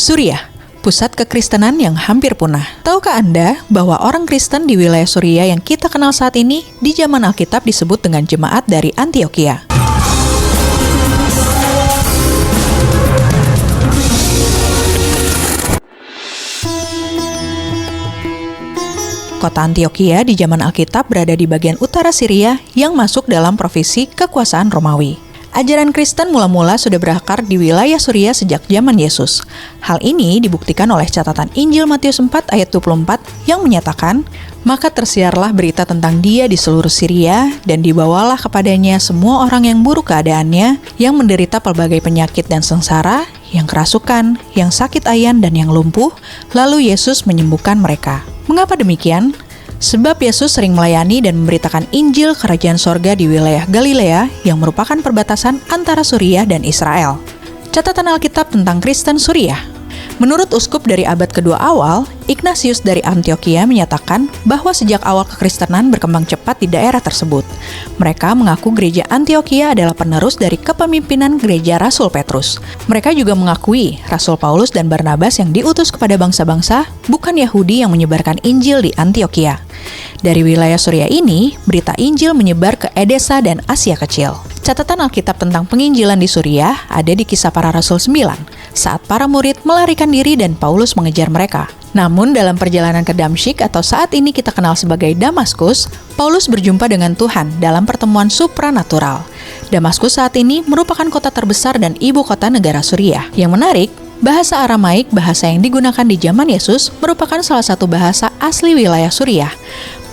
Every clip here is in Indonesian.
Suriah, pusat kekristenan yang hampir punah. Tahukah Anda bahwa orang Kristen di wilayah Suriah yang kita kenal saat ini di zaman Alkitab disebut dengan jemaat dari Antiokhia? Kota Antiokhia di zaman Alkitab berada di bagian utara Syria yang masuk dalam provinsi kekuasaan Romawi. Ajaran Kristen mula-mula sudah berakar di wilayah Suriah sejak zaman Yesus. Hal ini dibuktikan oleh catatan Injil Matius 4 ayat 24 yang menyatakan, "Maka tersiarlah berita tentang dia di seluruh Syria, dan dibawalah kepadanya semua orang yang buruk keadaannya, yang menderita pelbagai penyakit dan sengsara, yang kerasukan, yang sakit ayan, dan yang lumpuh, lalu Yesus menyembuhkan mereka." Mengapa demikian? Sebab Yesus sering melayani dan memberitakan Injil Kerajaan Sorga di wilayah Galilea yang merupakan perbatasan antara Suriah dan Israel. Catatan Alkitab tentang Kristen Suriah. Menurut uskup dari abad kedua awal, Ignatius dari Antiokhia menyatakan bahwa sejak awal kekristenan berkembang cepat di daerah tersebut. Mereka mengaku gereja Antiokhia adalah penerus dari kepemimpinan gereja Rasul Petrus. Mereka juga mengakui Rasul Paulus dan Barnabas yang diutus kepada bangsa-bangsa, bukan Yahudi yang menyebarkan Injil di Antiokhia. Dari wilayah Suriah ini, berita Injil menyebar ke Edessa dan Asia Kecil. Catatan Alkitab tentang penginjilan di Suriah ada di Kisah Para Rasul 9, saat para murid melarikan diri dan Paulus mengejar mereka. Namun dalam perjalanan ke Damsyik atau saat ini kita kenal sebagai Damaskus, Paulus berjumpa dengan Tuhan dalam pertemuan supranatural. Damaskus saat ini merupakan kota terbesar dan ibu kota negara Suriah. Yang menarik, bahasa Aramaik, bahasa yang digunakan di zaman Yesus, merupakan salah satu bahasa asli wilayah Suriah.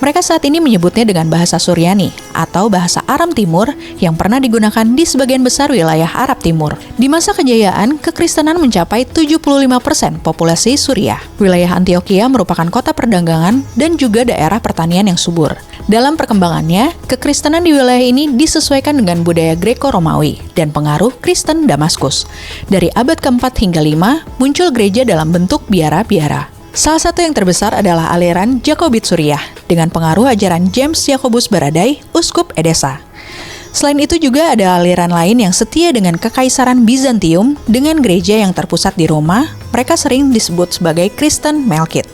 Mereka saat ini menyebutnya dengan bahasa Suryani atau bahasa Aram Timur yang pernah digunakan di sebagian besar wilayah Arab Timur. Di masa kejayaan, kekristenan mencapai 75% populasi Suriah. Wilayah Antiokhia merupakan kota perdagangan dan juga daerah pertanian yang subur. Dalam perkembangannya, kekristenan di wilayah ini disesuaikan dengan budaya Greko-Romawi dan pengaruh Kristen Damaskus. Dari abad ke-4 hingga 5, muncul gereja dalam bentuk biara-biara. Salah satu yang terbesar adalah aliran Jakobit Suriah, dengan pengaruh ajaran James Yakobus Baradai, uskup Edessa. Selain itu juga ada aliran lain yang setia dengan Kekaisaran Bizantium dengan gereja yang terpusat di Roma. Mereka sering disebut sebagai Kristen Melkite.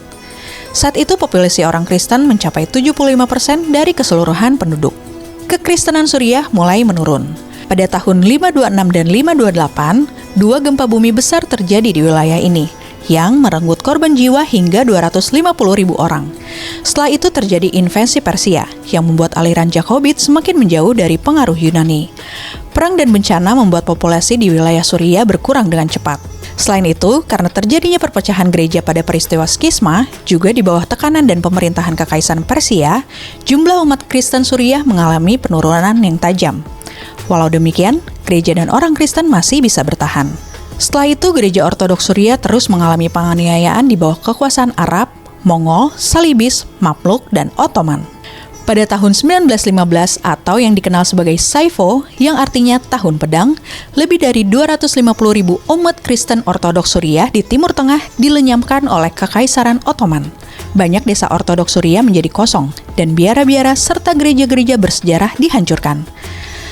Saat itu populasi orang Kristen mencapai 75% dari keseluruhan penduduk. Kekristenan Suriah mulai menurun. Pada tahun 526 dan 528, dua gempa bumi besar terjadi di wilayah ini, yang merenggut korban jiwa hingga 250.000 orang. Setelah itu terjadi invasi Persia, yang membuat aliran Jakobit semakin menjauh dari pengaruh Yunani. Perang dan bencana membuat populasi di wilayah Suriah berkurang dengan cepat. Selain itu, karena terjadinya perpecahan gereja pada peristiwa skisma, juga di bawah tekanan dan pemerintahan Kekaisaran Persia, jumlah umat Kristen Suriah mengalami penurunan yang tajam. Walau demikian, gereja dan orang Kristen masih bisa bertahan. Setelah itu, gereja Ortodoks Suriah terus mengalami penganiayaan di bawah kekuasaan Arab, Mongol, Salibis, Mamluk, dan Ottoman. Pada tahun 1915 atau yang dikenal sebagai Saifo, yang artinya tahun pedang, lebih dari 250.000 umat Kristen Ortodoks Suriah di Timur Tengah dilenyapkan oleh Kekaisaran Ottoman. Banyak desa Ortodoks Suriah menjadi kosong, dan biara-biara serta gereja-gereja bersejarah dihancurkan.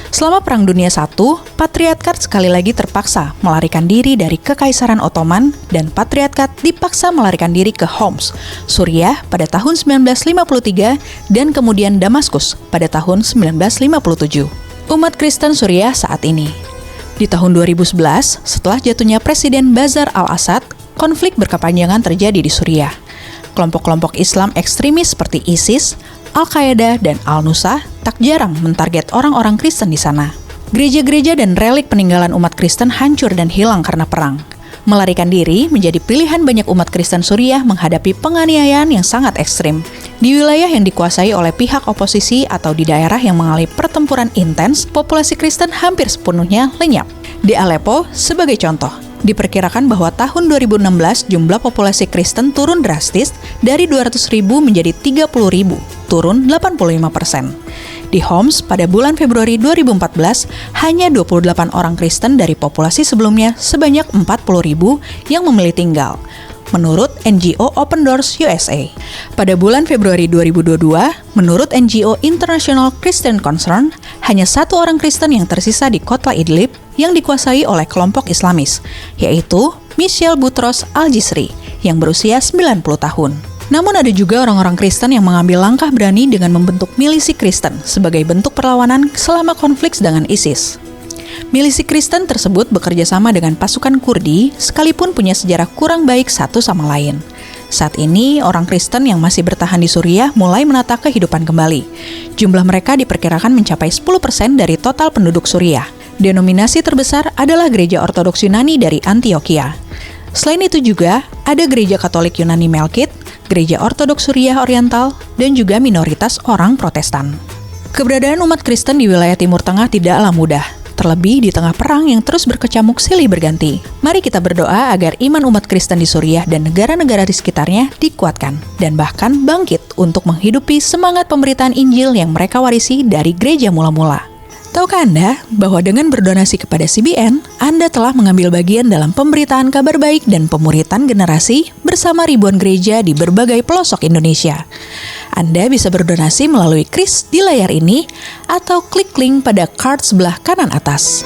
Selama Perang Dunia I, Patriarkat sekali lagi terpaksa melarikan diri dari Kekaisaran Ottoman dan Patriarkat dipaksa melarikan diri ke Homs, Suriah pada tahun 1953 dan kemudian Damaskus pada tahun 1957. Umat Kristen Suriah saat ini. Di tahun 2011, setelah jatuhnya Presiden Bashar al-Assad, konflik berkepanjangan terjadi di Suriah. Kelompok-kelompok Islam ekstremis seperti ISIS, Al-Qaeda, dan Al-Nusra tak jarang mentarget orang-orang Kristen di sana. Gereja-gereja dan relik peninggalan umat Kristen hancur dan hilang karena perang. Melarikan diri menjadi pilihan banyak umat Kristen Suriah menghadapi penganiayaan yang sangat ekstrim. Di wilayah yang dikuasai oleh pihak oposisi atau di daerah yang mengalami pertempuran intens, populasi Kristen hampir sepenuhnya lenyap. Di Aleppo, sebagai contoh, diperkirakan bahwa tahun 2016 jumlah populasi Kristen turun drastis dari 200.000 menjadi 30.000, turun 85%. Di Homs, pada bulan Februari 2014, hanya 28 orang Kristen dari populasi sebelumnya sebanyak 40.000 yang memilih tinggal, menurut NGO Open Doors USA. Pada bulan Februari 2022, menurut NGO International Christian Concern, hanya satu orang Kristen yang tersisa di kota Idlib yang dikuasai oleh kelompok Islamis, yaitu Michel Boutros Al-Jisri yang berusia 90 tahun. Namun ada juga orang-orang Kristen yang mengambil langkah berani dengan membentuk milisi Kristen sebagai bentuk perlawanan selama konflik dengan ISIS. Milisi Kristen tersebut bekerja sama dengan pasukan Kurdi sekalipun punya sejarah kurang baik satu sama lain. Saat ini, orang Kristen yang masih bertahan di Suriah mulai menata kehidupan kembali. Jumlah mereka diperkirakan mencapai 10% dari total penduduk Suriah. Denominasi terbesar adalah Gereja Ortodoks Yunani dari Antioquia. Selain itu juga, ada Gereja Katolik Yunani Melkite, Gereja Ortodoks Suriah Oriental, dan juga minoritas orang Protestan. Keberadaan umat Kristen di wilayah Timur Tengah tidaklah mudah, terlebih di tengah perang yang terus berkecamuk silih berganti. Mari kita berdoa agar iman umat Kristen di Suriah dan negara-negara di sekitarnya dikuatkan, dan bahkan bangkit untuk menghidupi semangat pemberitaan Injil yang mereka warisi dari gereja mula-mula. Tahukah Anda bahwa dengan berdonasi kepada CBN, Anda telah mengambil bagian dalam pemberitaan kabar baik dan pemuritan generasi bersama ribuan gereja di berbagai pelosok Indonesia? Anda bisa berdonasi melalui kris di layar ini atau klik link pada card sebelah kanan atas.